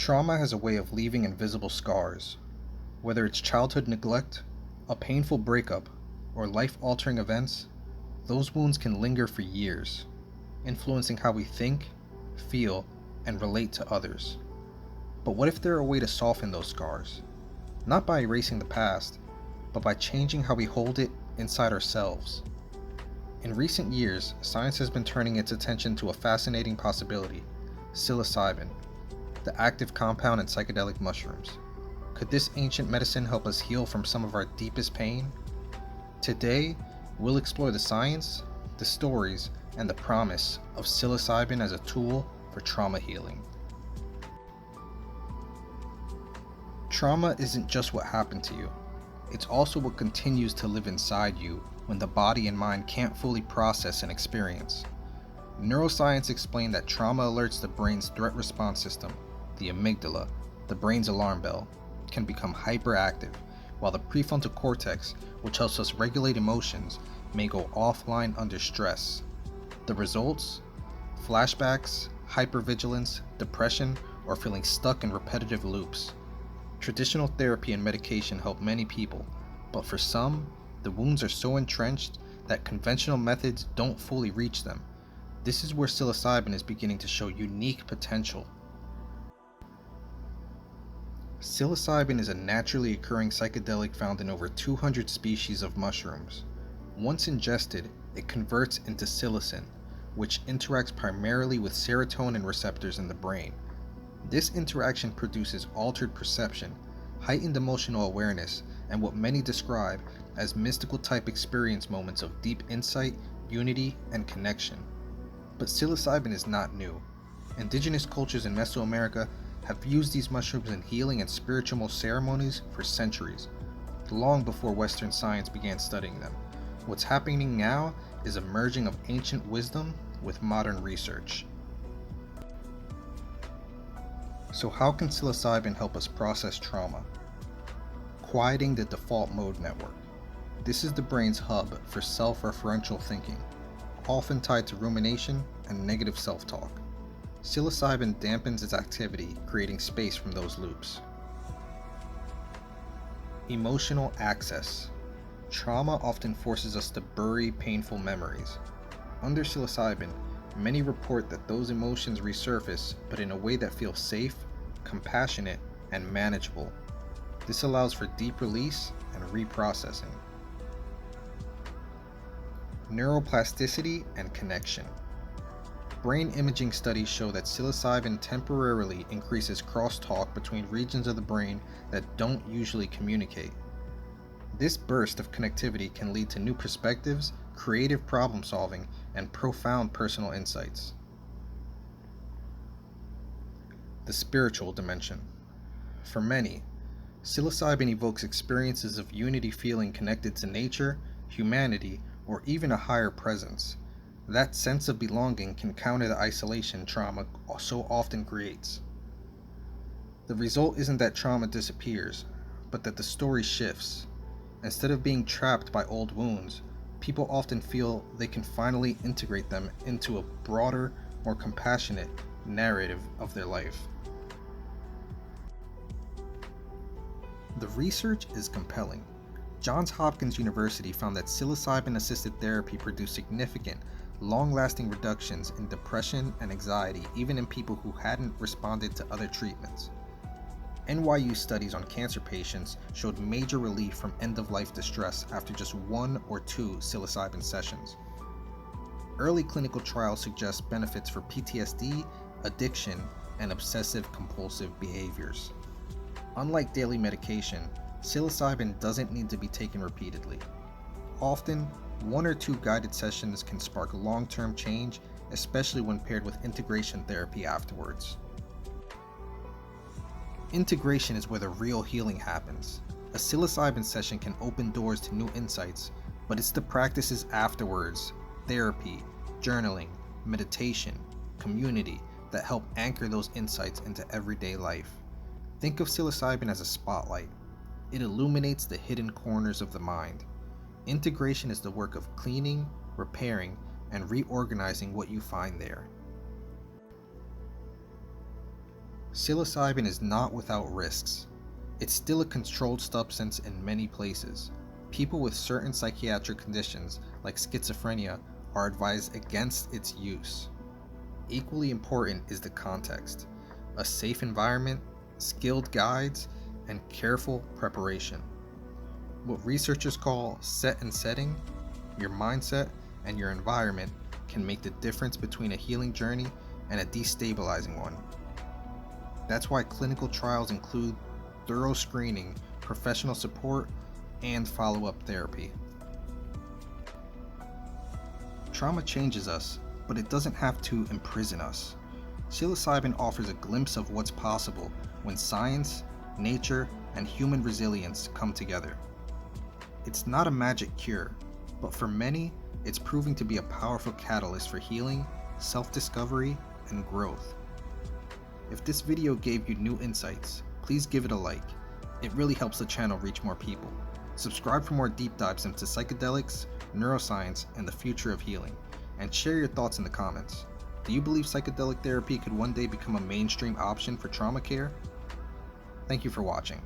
Trauma has a way of leaving invisible scars. Whether it's childhood neglect, a painful breakup, or life-altering events, those wounds can linger for years, influencing how we think, feel, and relate to others. But what if there are a way to soften those scars? Not by erasing the past, but by changing how we hold it inside ourselves. In recent years, science has been turning its attention to a fascinating possibility: psilocybin, the active compound in psychedelic mushrooms. Could this ancient medicine help us heal from some of our deepest pain? Today, we'll explore the science, the stories, and the promise of psilocybin as a tool for trauma healing. Trauma isn't just what happened to you, it's also what continues to live inside you when the body and mind can't fully process an experience. Neuroscience explained that trauma alerts the brain's threat response system, the amygdala, the brain's alarm bell, can become hyperactive, while the prefrontal cortex, which helps us regulate emotions, may go offline under stress. The results? Flashbacks, hypervigilance, depression, or feeling stuck in repetitive loops. Traditional therapy and medication help many people, but for some, the wounds are so entrenched that conventional methods don't fully reach them. This is where psilocybin is beginning to show unique potential. Psilocybin is a naturally occurring psychedelic found in over 200 species of mushrooms. Once ingested, it converts into psilocin, which interacts primarily with serotonin receptors in the brain. This interaction produces altered perception, heightened emotional awareness, and what many describe as mystical type experience moments of deep insight, unity, and connection. But psilocybin is not new. Indigenous cultures in Mesoamerica have used these mushrooms in healing and spiritual ceremonies for centuries, long before Western science began studying them. What's happening now is a merging of ancient wisdom with modern research. So how can psilocybin help us process trauma? Quieting the default mode network. This is the brain's hub for self-referential thinking, often tied to rumination and negative self-talk. Psilocybin dampens its activity, creating space from those loops. Emotional access. Trauma often forces us to bury painful memories. Under psilocybin, many report that those emotions resurface, but in a way that feels safe, compassionate, and manageable. This allows for deep release and reprocessing. Neuroplasticity and connection. Brain imaging studies show that psilocybin temporarily increases crosstalk between regions of the brain that don't usually communicate. This burst of connectivity can lead to new perspectives, creative problem solving, and profound personal insights. The spiritual dimension. For many, psilocybin evokes experiences of unity, feeling connected to nature, humanity, or even a higher presence. That sense of belonging can counter the isolation trauma so often creates. The result isn't that trauma disappears, but that the story shifts. Instead of being trapped by old wounds, people often feel they can finally integrate them into a broader, more compassionate narrative of their life. The research is compelling. Johns Hopkins University found that psilocybin-assisted therapy produced significant, long-lasting reductions in depression and anxiety even in people who hadn't responded to other treatments. NYU studies on cancer patients showed major relief from end-of-life distress after just 1 or 2 psilocybin sessions. Early clinical trials suggest benefits for PTSD, addiction, and obsessive-compulsive behaviors. Unlike daily medication, psilocybin doesn't need to be taken repeatedly. Often, 1 or 2 guided sessions can spark long-term change, especially when paired with integration therapy afterwards. Integration is where the real healing happens. A psilocybin session can open doors to new insights, but it's the practices afterwards, therapy, journaling, meditation, community, that help anchor those insights into everyday life. Think of psilocybin as a spotlight. It illuminates the hidden corners of the mind. Integration is the work of cleaning, repairing, and reorganizing what you find there. Psilocybin is not without risks. It's still a controlled substance in many places. People with certain psychiatric conditions, like schizophrenia, are advised against its use. Equally important is the context: a safe environment, skilled guides, and careful preparation. What researchers call set and setting, your mindset, and your environment can make the difference between a healing journey and a destabilizing one. That's why clinical trials include thorough screening, professional support, and follow-up therapy. Trauma changes us, but it doesn't have to imprison us. Psilocybin offers a glimpse of what's possible when science, nature, and human resilience come together. It's not a magic cure, but for many, it's proving to be a powerful catalyst for healing, self-discovery, and growth. If this video gave you new insights, please give it a like. It really helps the channel reach more people. Subscribe for more deep dives into psychedelics, neuroscience, and the future of healing, and share your thoughts in the comments. Do you believe psychedelic therapy could one day become a mainstream option for trauma care? Thank you for watching.